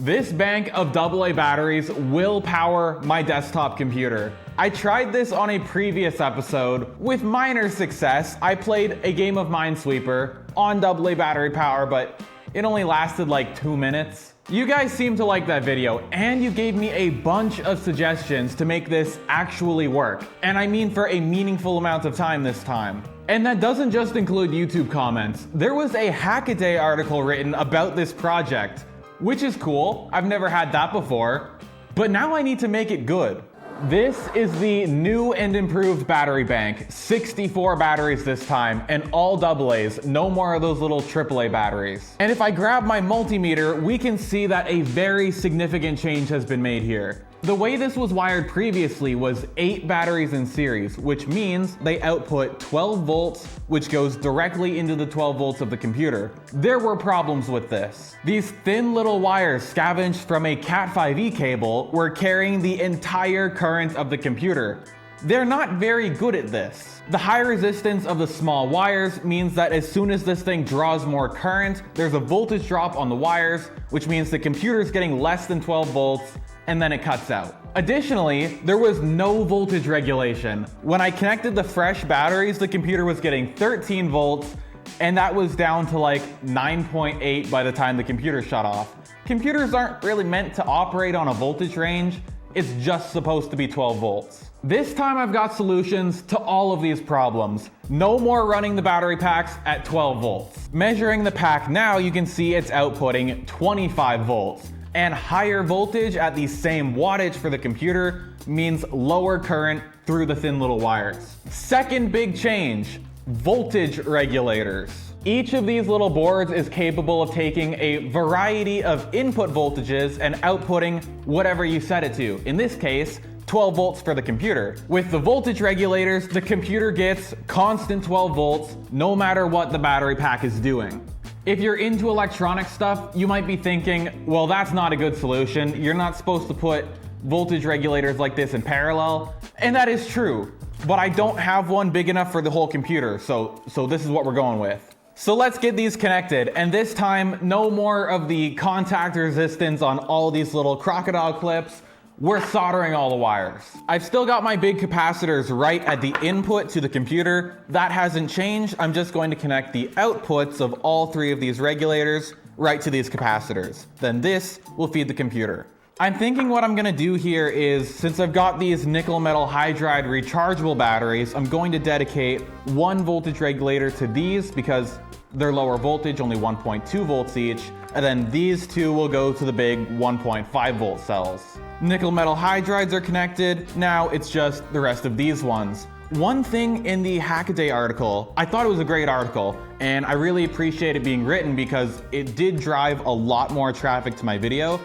This bank of AA batteries will power my desktop computer. I tried this on a previous episode with minor success. I played a game of Minesweeper on AA battery power, but it only lasted like 2 minutes. You guys seem to like that video, and you gave me a bunch of suggestions to make this actually work. And I mean for a meaningful amount of time this time. And that doesn't just include YouTube comments. There was a Hackaday article written about this project, which is cool. I've never had that before, but now I need to make it good. This is the new and improved battery bank. 64 batteries this time, and all AA's, no more of those little AAA batteries. And if I grab my multimeter, we can see that a very significant change has been made here. The way this was wired previously was 8 batteries in series, which means they output 12 volts, which goes directly into the 12 volts of the computer. There were problems with this. These thin little wires scavenged from a Cat5e cable were carrying the entire current of the computer. They're not very good at this. The high resistance of the small wires means that as soon as this thing draws more current, there's a voltage drop on the wires, which means the computer's getting less than 12 volts, and then it cuts out. Additionally, there was no voltage regulation. When I connected the fresh batteries, the computer was getting 13 volts, and that was down to like 9.8 by the time the computer shut off. Computers aren't really meant to operate on a voltage range. It's just supposed to be 12 volts. This time I've got solutions to all of these problems. No more running the battery packs at 12 volts. Measuring the pack now, you can see it's outputting 25 volts. And higher voltage at the same wattage for the computer means lower current through the thin little wires. Second big change, voltage regulators. Each of these little boards is capable of taking a variety of input voltages and outputting whatever you set it to. In this case, 12 volts for the computer. With the voltage regulators, the computer gets constant 12 volts no matter what the battery pack is doing. If you're into electronic stuff, you might be thinking, well, that's not a good solution. You're not supposed to put voltage regulators like this in parallel. And that is true, but I don't have one big enough for the whole computer, so this is what we're going with. So let's get these connected, and this time, no more of the contact resistance on all these little crocodile clips. We're soldering all the wires. I've still got my big capacitors right at the input to the computer. That hasn't changed. I'm just going to connect the outputs of all 3 of these regulators right to these capacitors. Then this will feed the computer. I'm thinking what I'm gonna do here is, since I've got these nickel metal hydride rechargeable batteries, I'm going to dedicate 1 voltage regulator to these because they're lower voltage, only 1.2 volts each, and then these 2 will go to the big 1.5 volt cells. Nickel metal hydrides are connected. Now it's just the rest of these ones. One thing in the Hackaday article, I thought it was a great article, and I really appreciate it being written because it did drive a lot more traffic to my video.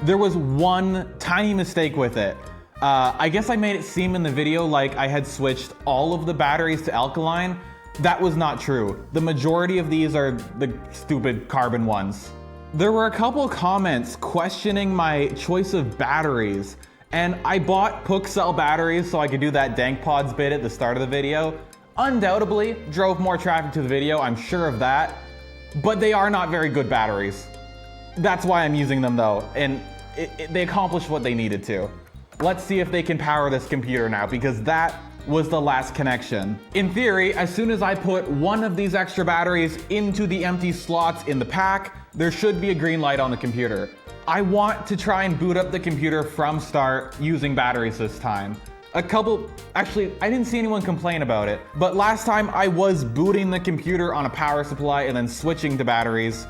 There was one tiny mistake with it. I guess I made it seem in the video like I had switched all of the batteries to alkaline. That was not true. The majority of these are the stupid carbon ones. There were a couple comments questioning my choice of batteries, and I bought Hypixel batteries so I could do that Dank Pods bit at the start of the video. Undoubtedly drove more traffic to the video, I'm sure of that, but they are not very good batteries. That's why I'm using them though, and they accomplished what they needed to. Let's see if they can power this computer now, because that was the last connection. In theory, as soon as I put 1 of these extra batteries into the empty slots in the pack, there should be a green light on the computer. I want to try and boot up the computer from start using batteries this time. Actually, I didn't see anyone complain about it, but last time I was booting the computer on a power supply and then switching to batteries.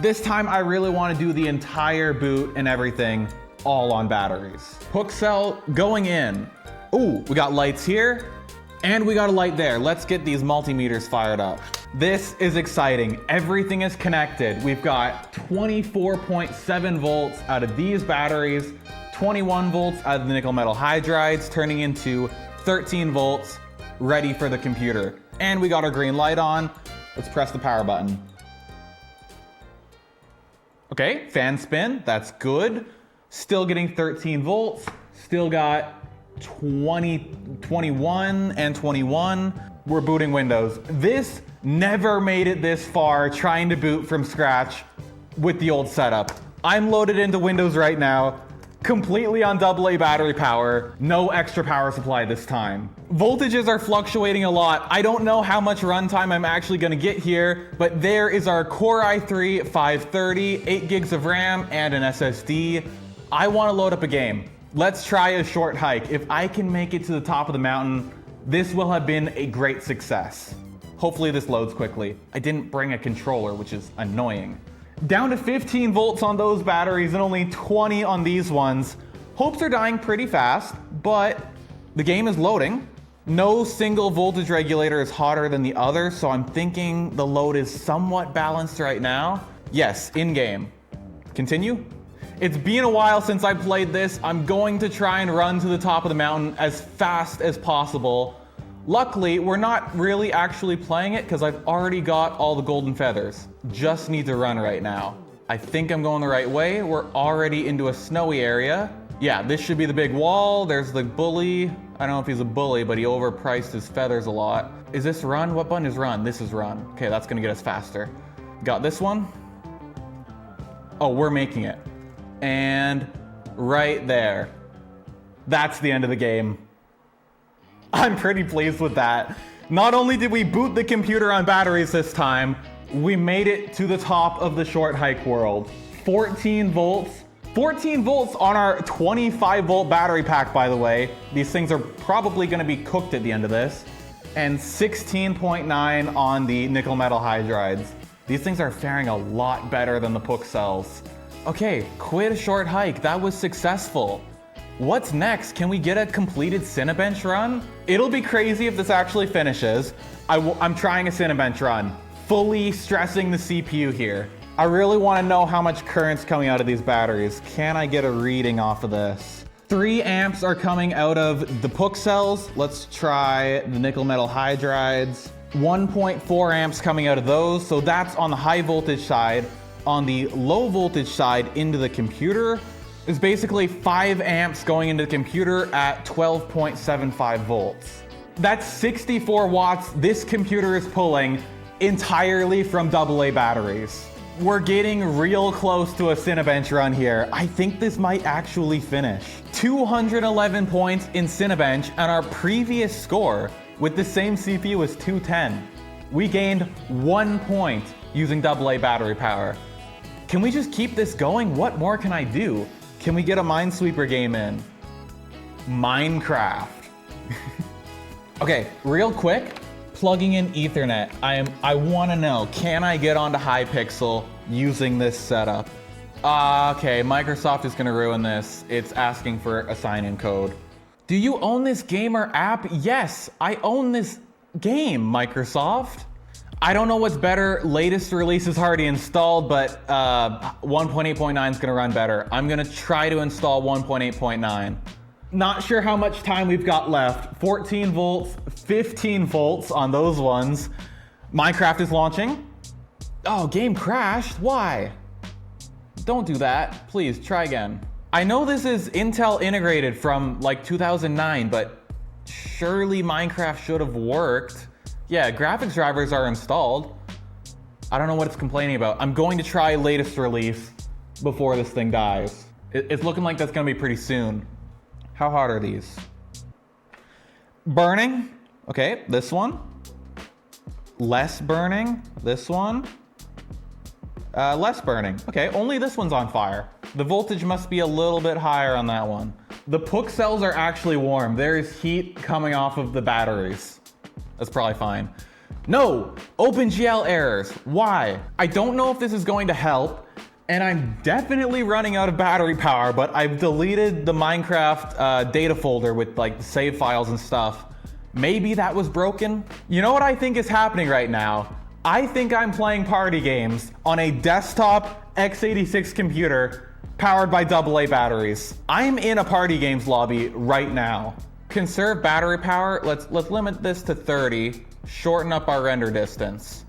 This time I really want to do the entire boot and everything all on batteries. Hypixel going in. Ooh, we got lights here and we got a light there. Let's get these multimeters fired up. This is exciting. Everything is connected. We've got 24.7 volts out of these batteries, 21 volts out of the nickel metal hydrides, turning into 13 volts, ready for the computer. And we got our green light on. Let's press the power button. Okay, fan spin, that's good. Still getting 13 volts, still got 21 and 21. We're booting Windows. This never made it this far trying to boot from scratch with the old setup. I'm loaded into Windows right now, completely on AA battery power, no extra power supply this time. Voltages are fluctuating a lot. I don't know how much runtime I'm actually gonna get here, but there is our Core i3 530, 8 gigs of RAM, and an SSD. I wanna load up a game. Let's try a short hike. If I can make it to the top of the mountain, this will have been a great success. Hopefully this loads quickly. I didn't bring a controller, which is annoying. Down to 15 volts on those batteries and only 20 on these ones. Hopes are dying pretty fast, but the game is loading. No single voltage regulator is hotter than the other, so I'm thinking the load is somewhat balanced right now. Yes, in-game. Continue. It's been a while since I played this. I'm going to try and run to the top of the mountain as fast as possible. Luckily, we're not really actually playing it because I've already got all the golden feathers. Just need to run right now. I think I'm going the right way. We're already into a snowy area. Yeah, this should be the big wall. There's the bully. I don't know if he's a bully, but he overpriced his feathers a lot. Is this run? What button is run? This is run. Okay, that's gonna get us faster. Got this one. Oh, we're making it. And right there. That's the end of the game. I'm pretty pleased with that. Not only did we boot the computer on batteries this time, we made it to the top of the short hike world. 14 volts. 14 volts on our 25 volt battery pack, by the way. These things are probably gonna be cooked at the end of this. And 16.9 on the nickel metal hydrides. These things are faring a lot better than the Hypixels. Okay, quit a short hike. That was successful. What's next? Can we get a completed Cinebench run? It'll be crazy if this actually finishes. I'm trying a Cinebench run, fully stressing the CPU here. I really want to know how much current's coming out of these batteries. Can I get a reading off of this? 3 amps are coming out of the Hypixels. Let's try the nickel metal hydrides. 1.4 amps coming out of those, so that's on the high voltage side. On the low voltage side into the computer is basically 5 amps going into the computer at 12.75 volts. That's 64 watts this computer is pulling entirely from AA batteries. We're getting real close to a Cinebench run here. I think this might actually finish. 211 points in Cinebench, and our previous score with the same CPU was 210. We gained 1 point using AA battery power. Can we just keep this going? What more can I do? Can we get a Minesweeper game in? Minecraft. Okay, real quick, plugging in Ethernet. I want to know, can I get onto Hypixel using this setup? Okay, Microsoft is going to ruin this. It's asking for a sign-in code. Do you own this game or app? Yes, I own this game, Microsoft. I don't know what's better. Latest release is already installed, but 1.8.9 is going to run better. I'm going to try to install 1.8.9. Not sure how much time we've got left. 14 volts, 15 volts on those ones. Minecraft is launching. Oh, game crashed. Why? Don't do that. Please, try again. I know this is Intel integrated from like 2009, but surely Minecraft should have worked. Yeah, graphics drivers are installed. I don't know what it's complaining about. I'm going to try latest release before this thing dies. It's looking like that's gonna be pretty soon. How hot are these? Burning. Okay, this one. Less burning. This one. Less burning. Okay, only this one's on fire. The voltage must be a little bit higher on that one. The Hypixels are actually warm. There is heat coming off of the batteries. That's probably fine. No! OpenGL errors. Why? I don't know if this is going to help, and I'm definitely running out of battery power, but I've deleted the Minecraft data folder with like the save files and stuff. Maybe that was broken? You know what I think is happening right now? I think I'm playing party games on a desktop x86 computer powered by AA batteries. I'm in a party games lobby right now. Conserve battery power. Let's limit this to 30. Shorten up our render distance.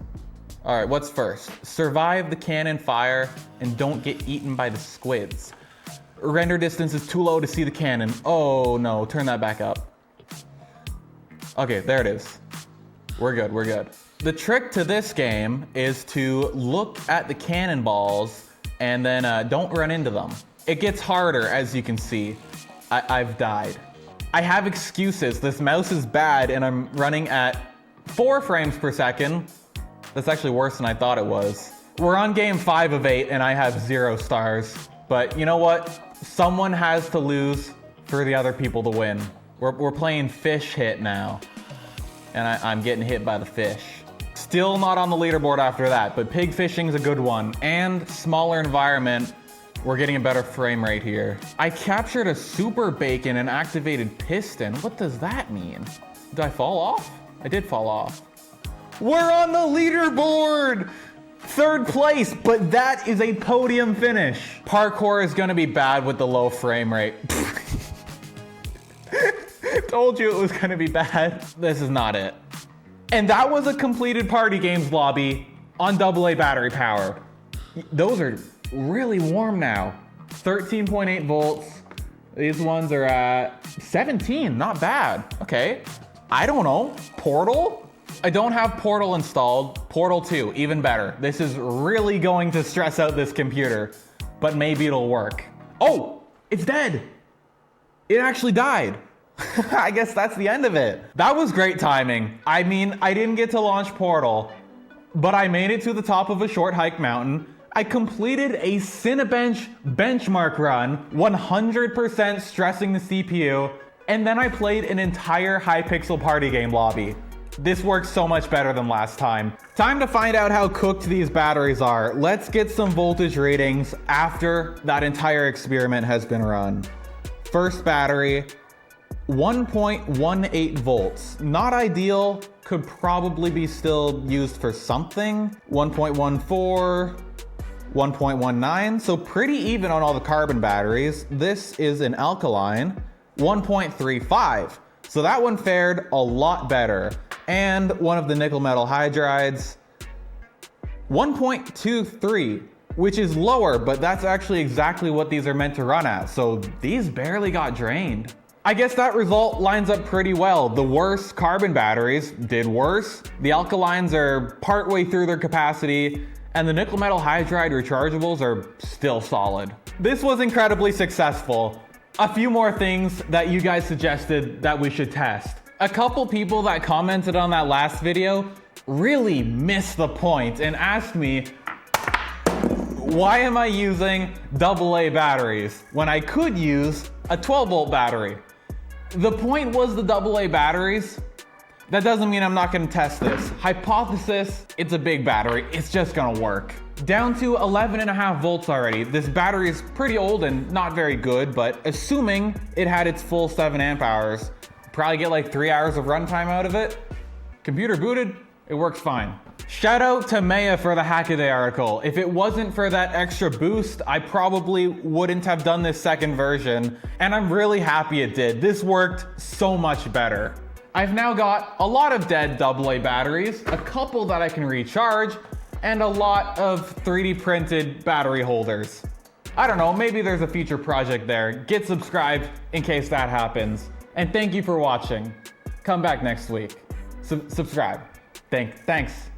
All right, what's first? Survive the cannon fire and don't get eaten by the squids. Render distance is too low to see the cannon. Oh no, turn that back up. Okay, there it is. We're good, we're good. The trick to this game is to look at the cannonballs and then don't run into them. It gets harder, as you can see. I've died. I have excuses. This mouse is bad and I'm running at 4 frames per second. That's actually worse than I thought it was. We're on game 5 of 8 and I have 0 stars. But you know what? Someone has to lose for the other people to win. We're playing fish hit now. And I'm getting hit by the fish. Still not on the leaderboard after that, but pig fishing's a good one. And smaller environment, we're getting a better frame rate here. I captured a super bacon and activated piston. What does that mean? Did I fall off? I did fall off. We're on the leaderboard! 3rd place, but that is a podium finish. Parkour is gonna be bad with the low frame rate. Told you it was gonna be bad. This is not it. And that was a completed party games lobby on AA battery power. Those are really warm now. 13.8 volts. These ones are at 17, not bad. Okay, I don't know, Portal? I don't have Portal installed. Portal 2, even better. This is really going to stress out this computer, but maybe it'll work. Oh, it's dead. It actually died. I guess that's the end of it. That was great timing. I mean, I didn't get to launch Portal, but I made it to the top of a short hike mountain. I completed a Cinebench benchmark run, 100% stressing the CPU, and then I played an entire Hypixel party game lobby. This works so much better than last time. Time to find out how cooked these batteries are. Let's get some voltage readings after that entire experiment has been run. First battery, 1.18 volts. Not ideal, could probably be still used for something. 1.14, 1.19, so pretty even on all the carbon batteries. This is an alkaline, 1.35. So that one fared a lot better. And one of the nickel metal hydrides, 1.23, which is lower, but that's actually exactly what these are meant to run at. So these barely got drained. I guess that result lines up pretty well. The worse carbon batteries did worse. The alkalines are partway through their capacity, and the nickel metal hydride rechargeables are still solid. This was incredibly successful. A few more things that you guys suggested that we should test. A couple people that commented on that last video really missed the point and asked me, why am I using AA batteries when I could use a 12 volt battery? The point was the AA batteries. That doesn't mean I'm not gonna test this. Hypothesis, it's a big battery, it's just gonna work. Down to 11.5 volts already. This battery is pretty old and not very good, but assuming it had its full 7 amp hours, probably get like 3 hours of runtime out of it. Computer booted, it works fine. Shout out to Maya for the Hackaday article. If it wasn't for that extra boost, I probably wouldn't have done this second version, and I'm really happy it did. This worked so much better. I've now got a lot of dead AA batteries, a couple that I can recharge, and a lot of 3D printed battery holders. I don't know, maybe there's a future project there. Get subscribed in case that happens. And thank you for watching. Come back next week. Subscribe. Thanks.